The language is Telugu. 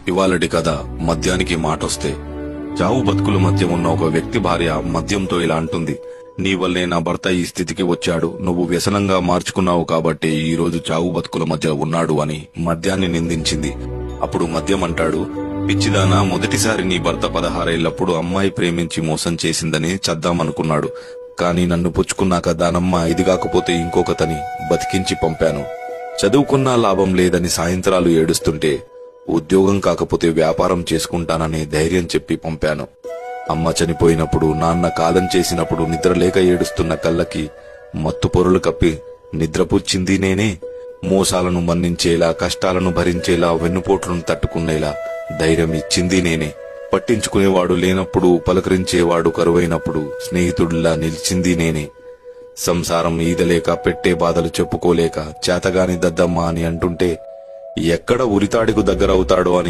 ఇవాళటి కథ మద్యానికి మాటొస్తే. చావు బతుకుల మధ్య ఉన్న ఒక వ్యక్తి భార్య మద్యంతో ఇలా అంటుంది. నీ వల్లే నా భర్త ఈ స్థితికి వచ్చాడు, నువ్వు వ్యసనంగా మార్చుకున్నావు కాబట్టి ఈ రోజు చావు బతుకుల మధ్య ఉన్నాడు అని మద్యాన్ని నిందించింది. అప్పుడు మద్యం అంటాడు, పిచ్చిదానా, మొదటిసారి నీ భర్త 16 ఏళ్లప్పుడు అమ్మాయి ప్రేమించి మోసం చేసిందని చద్దామనుకున్నాడు. కాని నన్ను పుచ్చుకున్నాక దానమ్మ ఇది కాకపోతే ఇంకొకతని బతికించి పంపాను. చదువుకున్నా లాభం లేదని సాయంత్రాలు ఏడుస్తుంటే ఉద్యోగం కాకపోతే వ్యాపారం చేసుకుంటాననే ధైర్యం చెప్పి పంపాను. అమ్మ చనిపోయినప్పుడు, నాన్న కాలం చేసినప్పుడు నిద్రలేక ఏడుస్తున్న కళ్ళకి మత్తు పొరులు కప్పి నిద్రపుచ్చింది నేనే. మోసాలను మన్నించేలా, కష్టాలను భరించేలా, వెన్నుపోట్లను తట్టుకునేలా ధైర్యం ఇచ్చింది నేనే. పట్టించుకునేవాడు లేనప్పుడు, పలకరించేవాడు కరువైనప్పుడు స్నేహితుడిలా నిలిచింది నేనే. సంసారం ఈదలేక, పెట్టే బాధలు చెప్పుకోలేక చేతగాని దద్దమ్మ అని అంటుంటే ఎక్కడ ఉరితాడికు దగ్గరవుతాడో అని